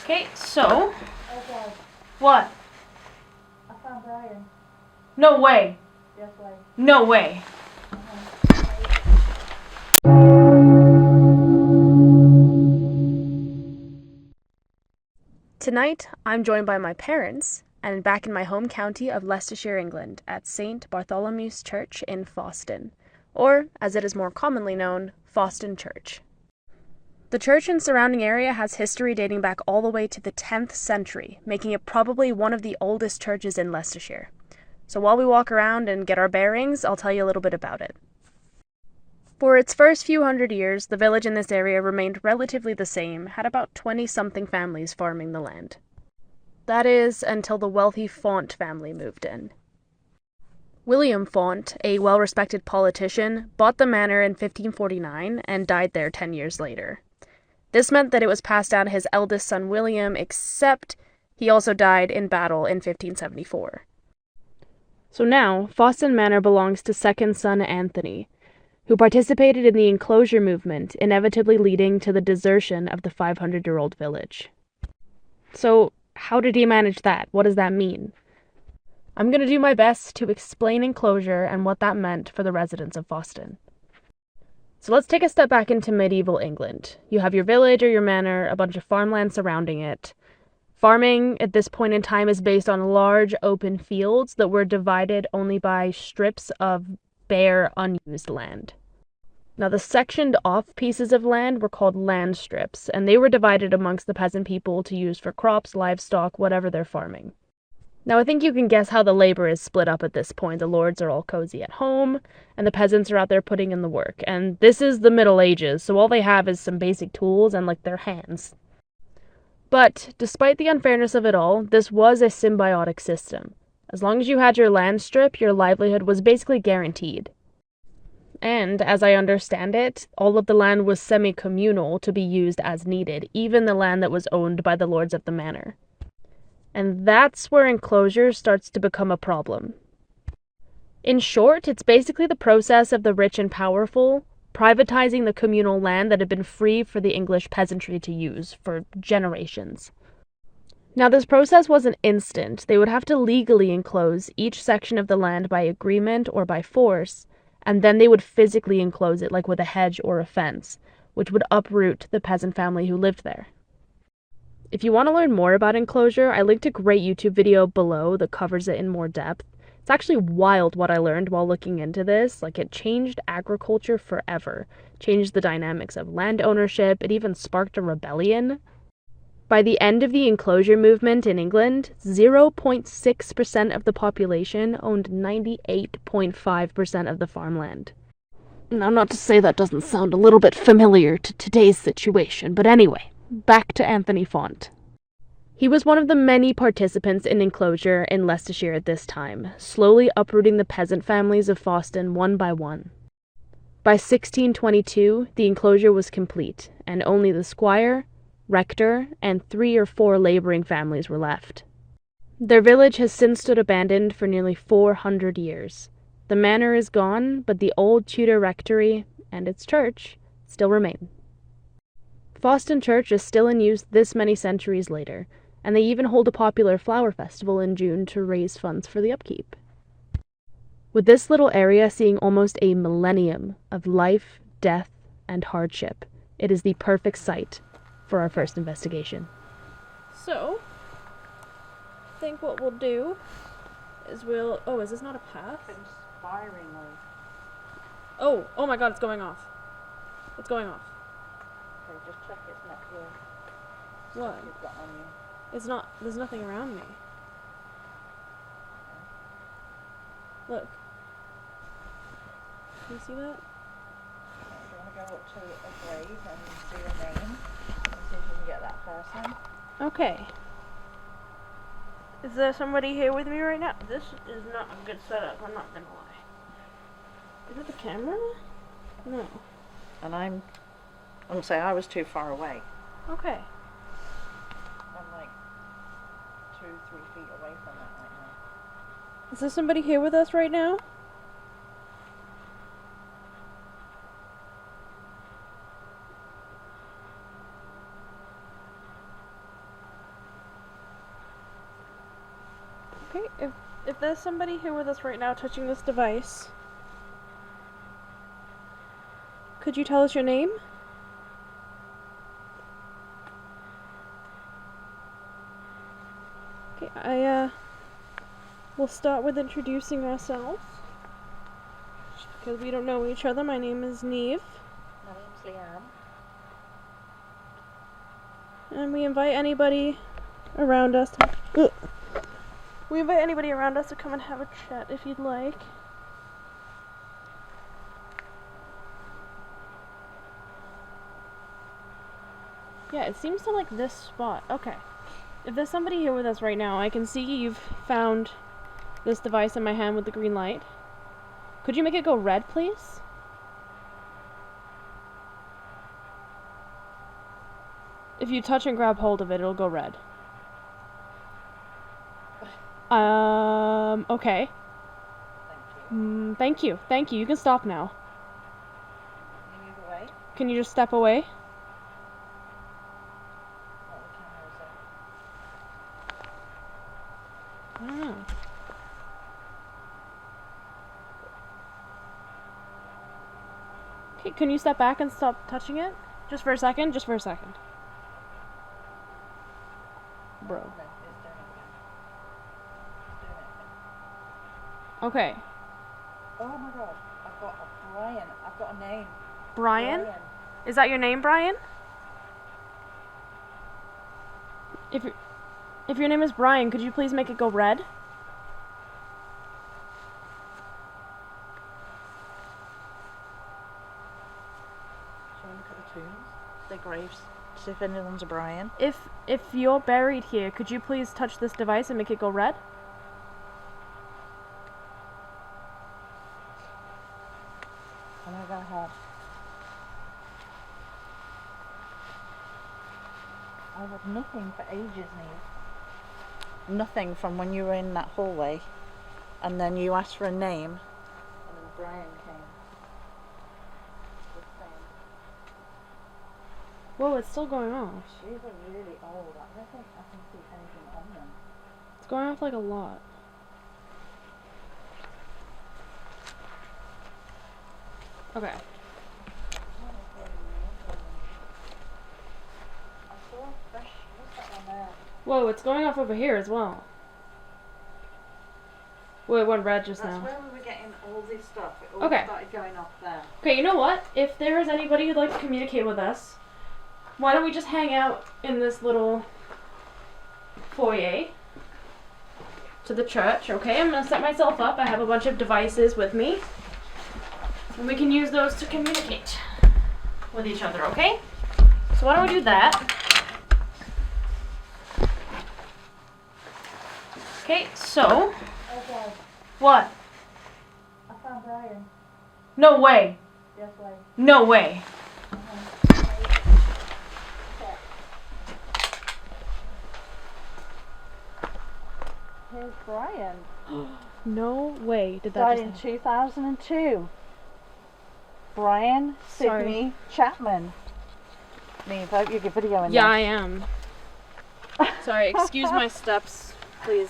Okay, so... Okay, What? I found Brian. No way. Yes, way. No way. Tonight, I'm joined by my parents, and back in my home county of Leicestershire, England, at St. Bartholomew's Church in Foston, or, as it is more commonly known, Foston Church. The church and surrounding area has history dating back all the way to the 10th century, making it probably one of the oldest churches in Leicestershire. So while we walk around and get our bearings, I'll tell you a little bit about it. For its first few hundred years, the village in this area remained relatively the same, had about 20-something families farming the land. That is, until the wealthy Font family moved in. William Font, a well-respected politician, bought the manor in 1549 and died there 10 years later. This meant that it was passed down to his eldest son William, except he also died in battle in 1574. So now, Foston Manor belongs to second son Anthony, who participated in the enclosure movement, inevitably leading to the desertion of the 500-year-old village. So, how did he manage that? What does that mean? I'm going to do my best to explain enclosure and what that meant for the residents of Foston. So let's take a step back into medieval England. You have your village or your manor, a bunch of farmland surrounding it. Farming at this point in time is based on large open fields that were divided only by strips of bare, unused land. Now, the sectioned off pieces of land were called land strips, and they were divided amongst the peasant people to use for crops, livestock, whatever they're farming. Now, I think you can guess how the labor is split up at this point. The lords are all cozy at home, and the peasants are out there putting in the work. And this is the Middle Ages, so all they have is some basic tools and, their hands. But, despite the unfairness of it all, this was a symbiotic system. As long as you had your land strip, your livelihood was basically guaranteed. And, as I understand it, all of the land was semi-communal to be used as needed, even the land that was owned by the lords of the manor. And that's where enclosure starts to become a problem. In short, it's basically the process of the rich and powerful privatizing the communal land that had been free for the English peasantry to use for generations. Now, this process wasn't instant. They would have to legally enclose each section of the land by agreement or by force, and then they would physically enclose it, like with a hedge or a fence, which would uproot the peasant family who lived there. If you want to learn more about enclosure, I linked a great YouTube video below that covers it in more depth. It's actually wild what I learned while looking into this. It changed agriculture forever, changed the dynamics of land ownership, it even sparked a rebellion. By the end of the enclosure movement in England, 0.6% of the population owned 98.5% of the farmland. Now, not to say that doesn't sound a little bit familiar to today's situation, but anyway, back to Anthony Font. He was one of the many participants in enclosure in Leicestershire at this time, slowly uprooting the peasant families of Foston one by one. By 1622, the enclosure was complete, and only the squire, rector, and 3 or 4 labouring families were left. Their village has since stood abandoned for nearly 400 years. The manor is gone, but the old Tudor rectory and its church still remain. Foston Church is still in use this many centuries later, and they even hold a popular flower festival in June to raise funds for the upkeep. With this little area seeing almost a millennium of life, death, and hardship, it is the perfect site for our first investigation. So, I think what we'll do is oh, is this not a path? Inspiringly. Oh my god, it's going off. It's going off. Okay, just check it's not your What? stuff you've got on you. It's not, there's nothing around me. Look. Can you see that? Okay, do you want to go up to a grave and see your name and see if you can get that person? Okay. Is there somebody here with me right now? This is not a good setup, I'm not gonna lie. Is it the camera? No. And I'm gonna say I was too far away. Okay. I'm 2-3 feet away from that right now. Is there somebody here with us right now? Okay, if there's somebody here with us right now touching this device, could you tell us your name? Okay, we'll start with introducing ourselves. Because we don't know each other. My name is Neve. My name's Leanne. And we invite anybody around us to come and have a chat if you'd like. Yeah, it seems to like this spot. Okay. If there's somebody here with us right now, I can see you've found this device in my hand with the green light. Could you make it go red, please? If you touch and grab hold of it, it'll go red. Okay. Thank you. Thank you. You can stop now. Can you move away? Can you just step away? What the camera is I don't know. Okay, can you step back and stop touching it? Just for a second? Just for a second. Bro. No, it's doing it again. It's doing it again. Okay. Oh my god, I've got a Brian. I've got a name. Brian? Is that your name, Brian? If your name is Brian, could you please make it go red? Shall we look at the tombs? The graves. See if anyone's a Brian. If you're buried here, could you please touch this device and make it go red? I'm gonna go ahead. I had nothing for ages, Neve. Nothing from when you were in that hallway, and then you asked for a name, and then Brian came. The same. Whoa, it's still going off. These are really old. I don't think I can see anything on them. It's going off like a lot. Okay. I saw a fresh. What's that one there? Whoa, it's going off over here as well. Whoa, it went red just That's now. where we were getting all this stuff. It all Okay. started going off there. Okay, you know what? If there is anybody who'd like to communicate with us, why don't we just hang out in this little foyer to the church, okay? I'm gonna set myself up. I have a bunch of devices with me. And we can use those to communicate with each other, okay? So why don't we do that? Okay, so Okay. what? I found Brian. No way. Yes, way. No way. Here's Brian. No way. Did that Died just in happen? 2002. Brian Sorry. Sidney Chapman. Neve, I hope you're videoing Yeah, this. I am. Sorry, excuse my steps, please.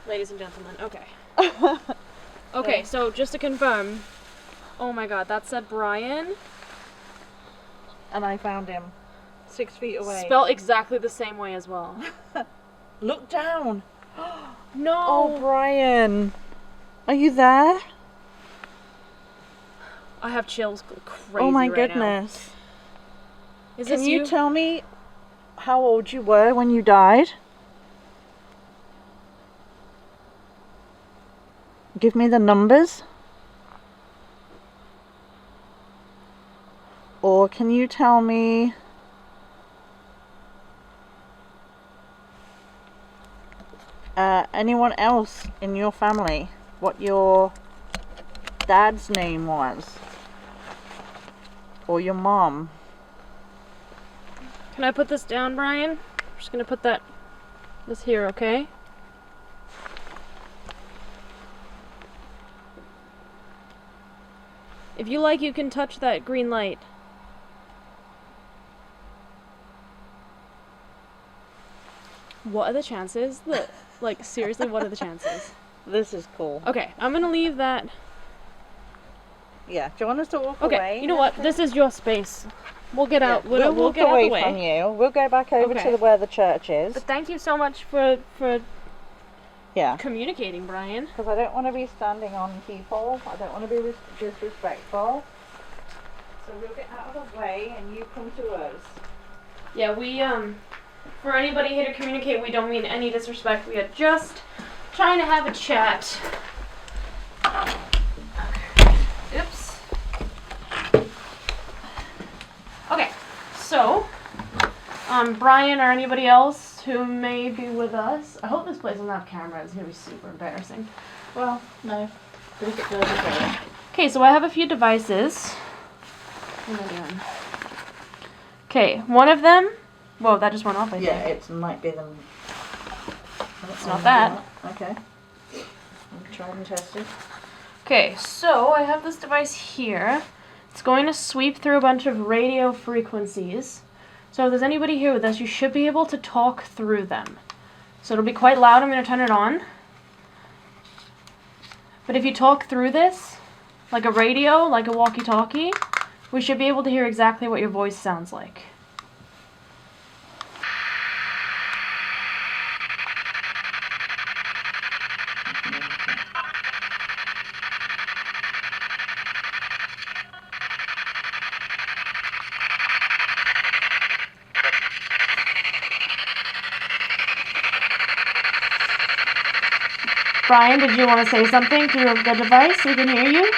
Ladies and gentlemen. Okay. Okay, so just to confirm. Oh my god, that said Brian. And I found him 6 feet away. Spelled exactly the same way as well. Look down. No. Oh, Brian. Are you there? I have chills crazy Oh my right goodness. Now. Is Can this you tell me how old you were when you died? Give me the numbers. Or can you tell me anyone else in your family what your dad's name was? Or your mom? Can I put this down, Brian? I'm just gonna put this here, okay? If you like, you can touch that green light. What are the chances that Like, seriously, what are the chances? This is cool. Okay, I'm gonna leave that. Yeah. Do you want us to walk Okay, away? you know what? This is your space. We'll get out. Yeah, we'll walk get away out the way. from you. We'll go back over Okay. to where the church is. But thank you so much for Yeah. communicating, Brian. Because I don't want to be standing on people. I don't want to be disrespectful. So we'll get out of the way and you come to us. Yeah, we for anybody here to communicate, we don't mean any disrespect. We are just trying to have a chat. Oops. Okay, so Brian or anybody else who may be with us. I hope this place doesn't have cameras. It's gonna be super embarrassing. Well, no. We'll get those. Okay, so I have a few devices. What am I doing? Okay, one of them. Whoa, that just went off, I think. Yeah, it might be them. It's not that. Okay. Tried and tested. Okay, so I have this device here. It's going to sweep through a bunch of radio frequencies. So if there's anybody here with us, you should be able to talk through them. So it'll be quite loud. I'm going to turn it on. But if you talk through this, like a radio, like a walkie-talkie, we should be able to hear exactly what your voice sounds like. Brian, did you want to say something through the device? We can hear you.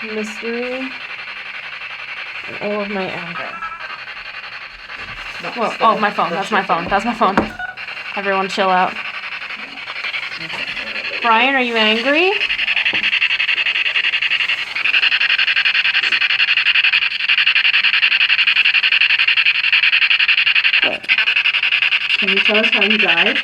Mystery and all of my anger. Whoa, oh, my phone. That's my phone. That's my phone. Everyone chill out. Brian, are you angry? Wait. Can you tell us how you died?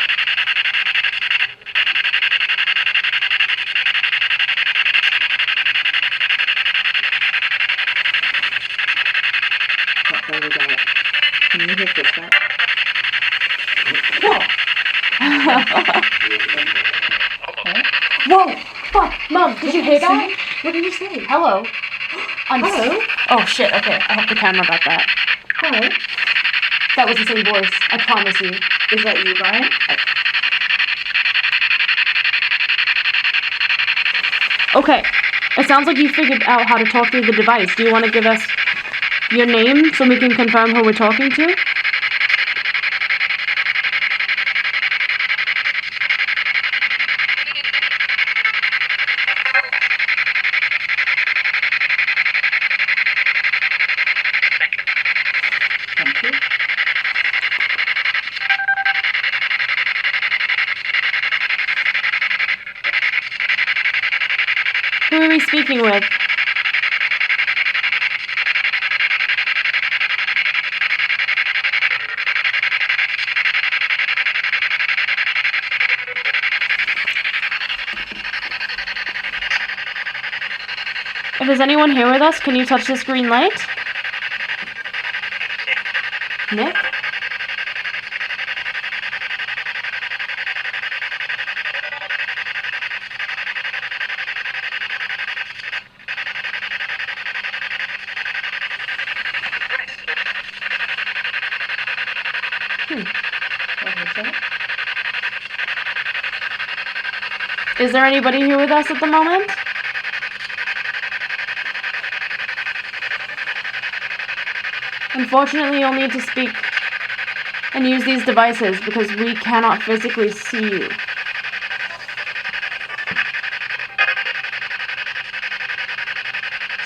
Can you hit this back? Whoa! Fuck! Mom, did you hear that? What did you say? Hello. Hello? Oh shit, okay. I hope the camera got that. Hello? That was the same voice. I promise you. Is that you, Brian? Okay. It sounds like you figured out how to talk through the device. Do you want to give us your name so we can confirm who we're talking to? Thank you. Who are we speaking with? If there's anyone here with us, can you touch this green light? Nick? Is there anybody here with us at the moment? Unfortunately, you'll need to speak and use these devices because we cannot physically see you.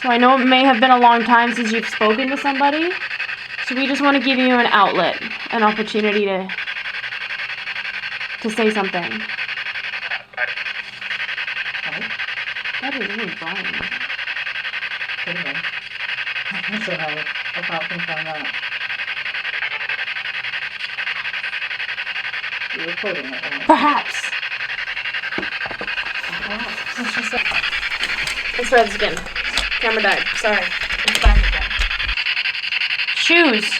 So I know it may have been a long time since you've spoken to somebody, so we just want to give you an outlet, an opportunity to say something. That is really Brian. So I can't confirm that. You're recording it, right? Perhaps. Perhaps. Let's just say. Let's try this again. Camera died. Sorry. It's back again. Shoes.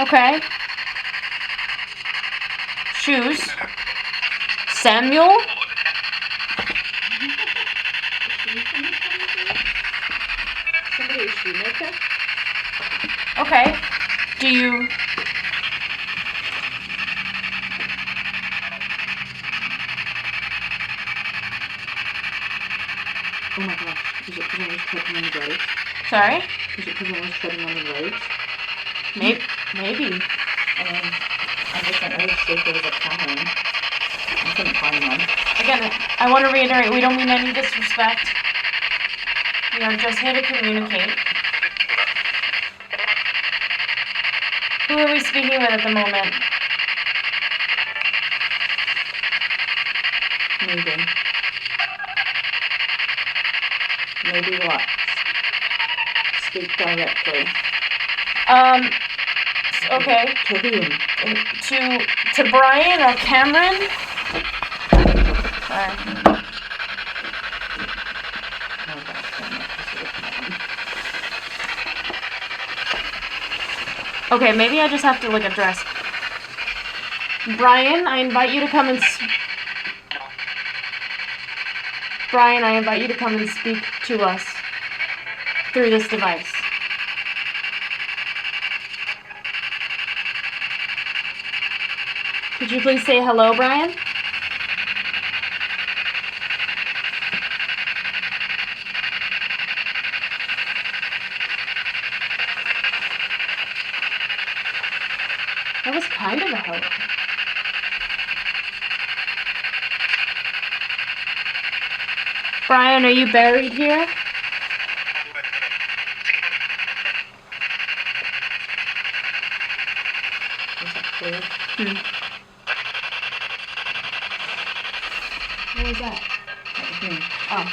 Okay. Shoes. Samuel. Somebody a shoemaker? Okay. Do you... Oh my gosh. Is it because I was treading on the road? Sorry? Is it because I was treading on the road? Maybe. I just went over to see if there was a camera. I couldn't find one. Again, I want to reiterate, we don't mean any disrespect. We are just here to communicate. Who are we speaking with at the moment? Maybe. Maybe what? Speak directly. Okay. To whom? To Brian or Cameron? Sorry. Oh, that's not. Okay, maybe I just have to like address. Brian, I invite you to come and Brian, I invite you to come and speak to us through this device. Could you please say hello, Brian? That was kind of a hello. Brian, are you buried here? Is that clear? What was that? That was me. Oh.